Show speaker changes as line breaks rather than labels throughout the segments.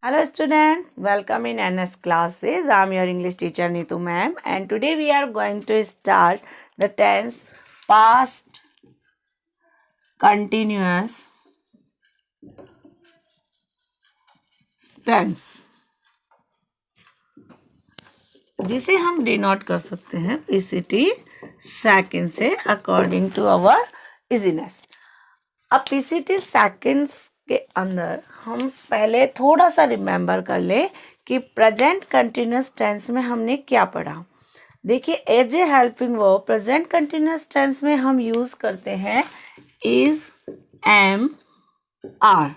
Hello students, welcome in NS classes. I am your English teacher Neetu ma'am, and today we are going to start the tense past continuous tense, जिसे हम denote कर सकते हैं PCT second से according to our easiness. अब PCT seconds के अंदर हम पहले थोड़ा सा रिमेंबर कर ले कि प्रेजेंट कंटिन्यूस टेंस में हमने क्या पढ़ा। देखिए, as a helping verb present continuous tense में हम यूज करते हैं इज, एम, आर,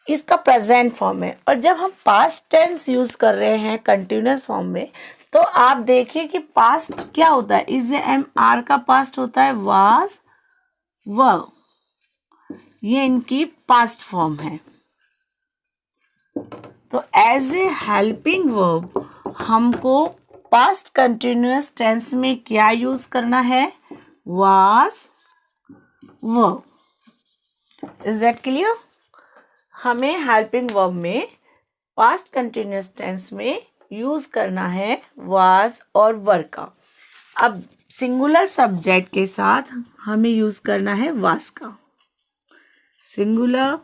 इसका प्रेजेंट फॉर्म है। और जब हम पास्ट टेंस यूज कर रहे हैं कंटिन्यूस फॉर्म में, तो आप देखिए कि पास्ट क्या होता है। इज, एम, आर का पास्ट होता है वाज, वर, ये इनकी पास्ट फॉर्म है। तो एज ए हेल्पिंग वर्ब हमको पास्ट कंटिन्यूअस टेंस में क्या यूज करना है, was, were. Is that clear? हमें हेल्पिंग वर्ब में पास्ट कंटिन्यूअस टेंस में यूज करना है वाज और वर का। अब सिंगुलर सब्जेक्ट के साथ हमें यूज करना है वाज का, सिंगुलर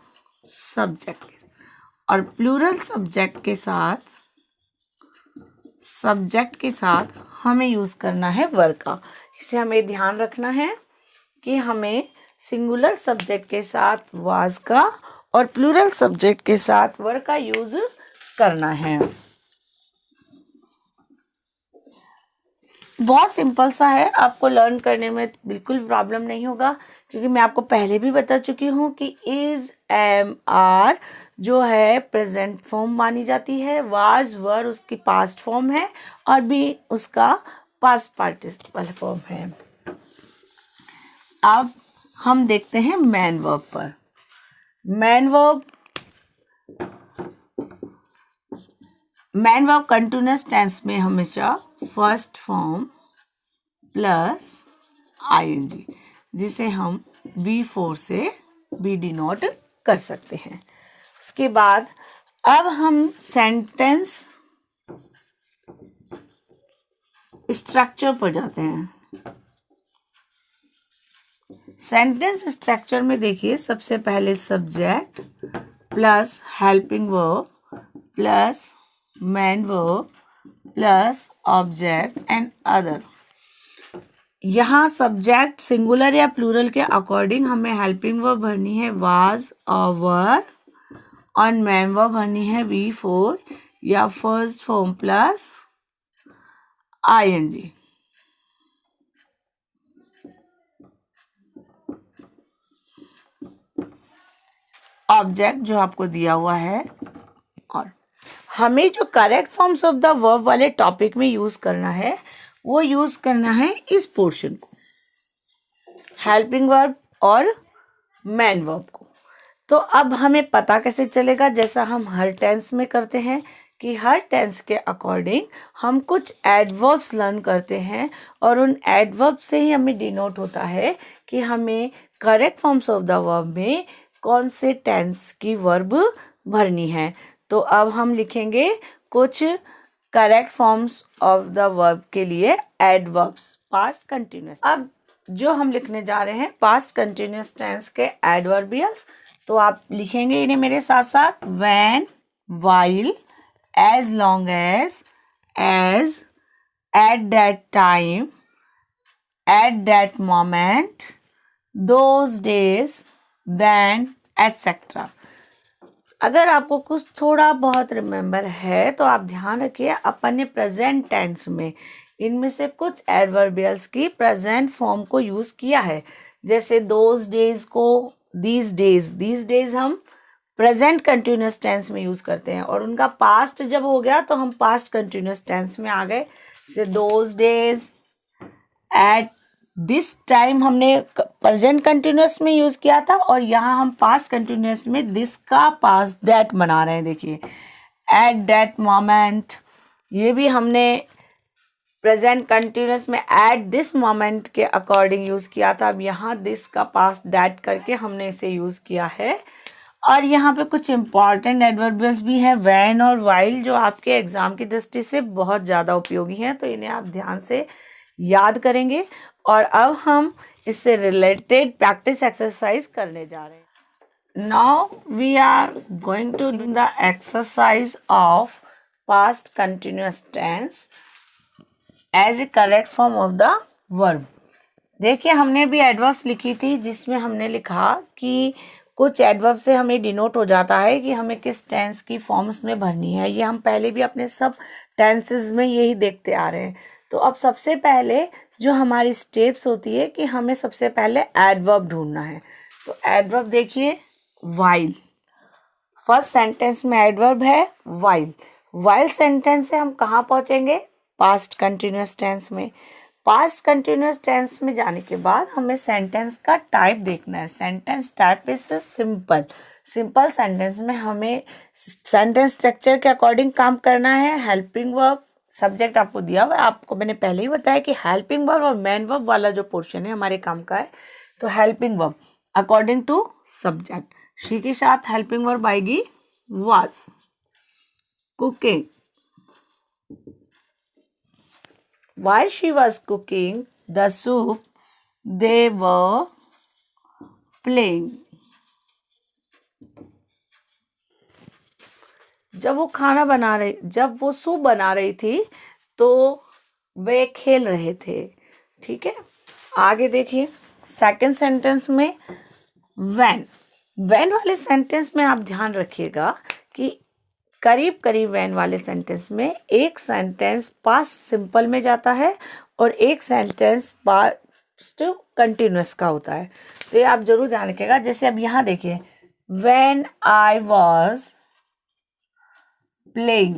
सब्जेक्ट, और प्लूरल सब्जेक्ट के साथ हमें यूज करना है वर का। इसे हमें ध्यान रखना है कि हमें सिंगुलर सब्जेक्ट के साथ वाज का और प्लूरल सब्जेक्ट के साथ वर का यूज करना है। बहुत सिंपल सा है, आपको लर्न करने में बिल्कुल प्रॉब्लम नहीं होगा, क्योंकि मैं आपको पहले भी बता चुकी हूँ कि इज, एम, आर जो है प्रेजेंट फॉर्म मानी जाती है, वाज, वर उसकी पास्ट फॉर्म है, और बी उसका पास्ट पार्टिसिपल फॉर्म है। अब हम देखते हैं मैन वर्ब पर। मैन वर्ब कंटिन्यूअस टेंस में हमेशा फर्स्ट फॉर्म प्लस आईएनजी, जिसे हम V4 से भी डिनोट कर सकते हैं। उसके बाद अब हम सेंटेंस स्ट्रक्चर पर जाते हैं। सेंटेंस स्ट्रक्चर में देखिए, सबसे पहले subject plus helping verb plus man verb plus object and other. यहाँ सब्जेक्ट सिंगुलर या प्लूरल के अकॉर्डिंग हमें हेल्पिंग वर्ब भरनी है वाज और वर, और मैन वर्ब भरनी है V4 या first form plus ING. Object जो आपको दिया हुआ है, और हमें जो correct forms of the verb वाले टॉपिक में यूज करना है, वो यूज करना है इस पोर्शन को, हेल्पिंग वर्ब और मैन वर्ब को। तो अब हमें पता कैसे चलेगा, जैसा हम हर टेंस में करते हैं कि हर टेंस के अकॉर्डिंग हम कुछ एडवर्ब्स लर्न करते हैं, और उन एडवर्ब से ही हमें डिनोट होता है कि हमें correct forms of the verb में कौन से टेंस की वर्ब भरनी है। तो अब हम लिखेंगे कुछ correct forms of the verb के लिए एडवर्ब्स पास्ट कंटिन्यूअस। अब जो हम लिखने जा रहे हैं पास्ट कंटिन्यूअस टेंस के एडवर्बियल्स, तो आप लिखेंगे इन्हें मेरे साथ साथ। When, while, as long as, at that time, at that moment, those days, then, etcetera. अगर आपको कुछ थोड़ा बहुत रिमेंबर है तो आप ध्यान रखिए, अपन ने प्रेजेंट टेंस में इनमें से कुछ एडवर्बियल्स की प्रेजेंट फॉर्म को यूज किया है। जैसे दोज डेज को दीज डेज हम प्रेजेंट कंटिन्यूअस टेंस में यूज करते हैं, और उनका पास्ट जब हो गया तो हम पास्ट कंटिन्यूअस टेंस में आ गए। जैसे those days, at this time हमने प्रेजेंट कंटिन्यूअस में यूज किया था, और यहाँ हम पास्ट कंटिन्यूअस में दिस का पास्ट दैट बना रहे हैं। देखिए, एट दैट मोमेंट, ये भी हमने प्रेजेंट कंटिन्यूअस में एट दिस मोमेंट के अकॉर्डिंग यूज किया था। अब यहाँ दिस का पास्ट दैट करके हमने इसे यूज किया है। और यहाँ पे कुछ इंपॉर्टेंट एडवर्बियल्स भी हैं, व्हेन और व्हाइल, जो आपके एग्जाम की दृष्टि से बहुत ज़्यादा उपयोगी हैं, तो इन्हें आप ध्यान से याद करेंगे। और अब हम इससे रिलेटेड प्रैक्टिस एक्सरसाइज करने जा रहे हैं। Now we are going to do the exercise of past continuous tense as a correct form of the verb. देखिए, हमने भी एडवर्ब्स लिखी थी जिसमें हमने लिखा कि कुछ एडवर्ब से हमें डिनोट हो जाता है कि हमें किस टेंस की फॉर्म्स में भरनी है। ये हम पहले भी अपने सब टेंसेस में यही देखते आ रहे हैं। तो अब सबसे पहले जो हमारी स्टेप्स होती है कि हमें सबसे पहले एडवर्ब ढूंढना है। तो एडवर्ब देखिए, व्हाइल, फर्स्ट सेंटेंस में एडवर्ब है व्हाइल। व्हाइल सेंटेंस से हम कहाँ पहुँचेंगे? पास्ट कंटिन्यूअस टेंस में। पास्ट कंटिन्यूअस टेंस में जाने के बाद हमें सेंटेंस का टाइप देखना है। Sentence type is simple. Simple sentence में हमें सेंटेंस स्ट्रक्चर के अकॉर्डिंग काम करना है। हेल्पिंग वर्ब, सब्जेक्ट आपको दिया हुआ है, आपको मैंने पहले ही बताया कि हेल्पिंग वर्ब और मेन वर्ब वाला जो पोर्शन है हमारे काम का है। तो helping verb according to subject, she के साथ हेल्पिंग वर्ब आएगी was. Cooking, while she was cooking the soup, they were playing. जब वो सूप बना रही थी तो वे खेल रहे थे। ठीक है, आगे देखिए सेकंड सेंटेंस में व्हेन वाले सेंटेंस में आप ध्यान रखिएगा कि करीब करीब व्हेन वाले सेंटेंस में एक सेंटेंस पास्ट सिंपल में जाता है और एक सेंटेंस पास्ट कंटिन्यूअस का होता है। तो ये आप जरूर ध्यान रखिएगा। जैसे अब यहाँ देखिए, when I was playing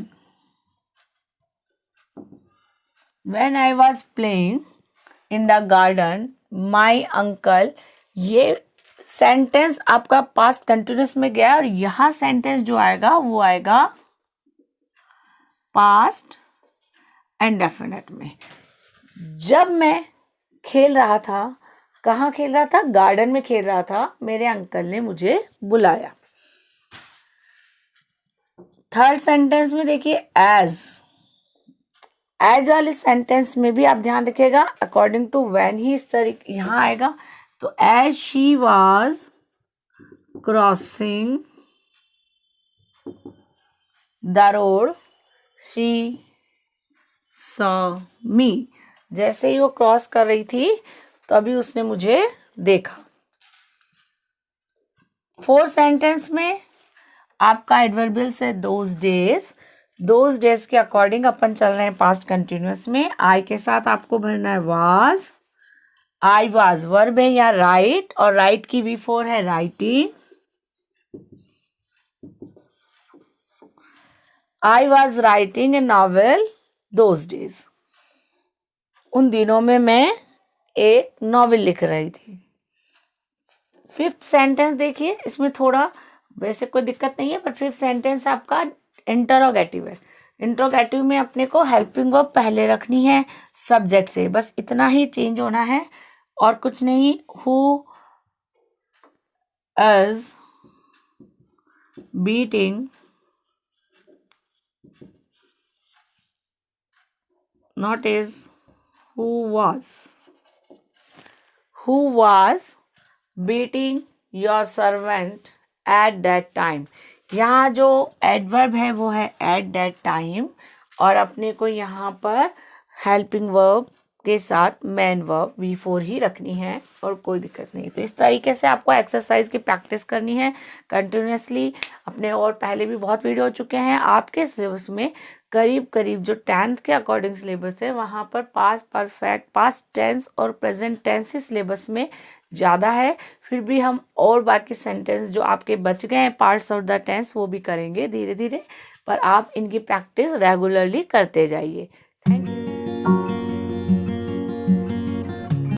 in the garden my uncle, ये सेंटेंस आपका पास्ट कंटिन्यूअस में गया और यहां सेंटेंस जो आएगा वो आएगा पास्ट इंडेफिनिट में। जब मैं खेल रहा था, कहाँ खेल रहा था? गार्डन में खेल रहा था, मेरे अंकल ने मुझे बुलाया। थर्ड सेंटेंस में देखिए एज वाले सेंटेंस में भी आप ध्यान रखिएगा अकॉर्डिंग टू व्हेन ही इस तरीके यहां आएगा। तो as she was crossing the road she saw me, जैसे ही वो क्रॉस कर रही थी तो अभी उसने मुझे देखा। फोर्थ सेंटेंस में आपका एडवर्बियल से दोज डेज के अकॉर्डिंग अपन चल रहे हैं पास्ट कंटिन्यूअस में। आई के साथ आपको भरना है वाज। आई वाज वर्ब है या राइट, और राइट की V4 है writing. I was writing a novel those days, उन दिनों में मैं एक नॉवेल लिख रही थी। फिफ्थ सेंटेंस देखिए, इसमें थोड़ा वैसे कोई दिक्कत नहीं है, पर फिफ्थ सेंटेंस आपका इंटरोगेटिव है। इंटरोगेटिव में अपने को हेल्पिंग वर्ब पहले रखनी है सब्जेक्ट से, बस इतना ही चेंज होना है और कुछ नहीं। Who is beating, not is, who was beating your servant at that time। यहाँ जो एडवर्ब है वो है at that time, और अपने को यहाँ पर हेल्पिंग वर्ब के साथ मेन वर्ब V4 ही रखनी है और कोई दिक्कत नहीं। तो इस तरीके से आपको एक्सरसाइज की प्रैक्टिस करनी है कंटिन्यूसली। अपने और पहले भी बहुत वीडियो हो चुके हैं। आपके सिलेबस में करीब करीब जो 10th के अकॉर्डिंग सिलेबस है वहाँ पर पास्ट परफेक्ट, पास्ट टेंस और प्रेजेंट टेंस ही सिलेबस में ज़्यादा है। फिर भी हम और बाकी सेंटेंस जो आपके बच गए हैं पार्ट्स ऑफ द टेंस वो भी करेंगे धीरे धीरे, पर आप इनकी प्रैक्टिस रेगुलरली करते जाइए। Thank you.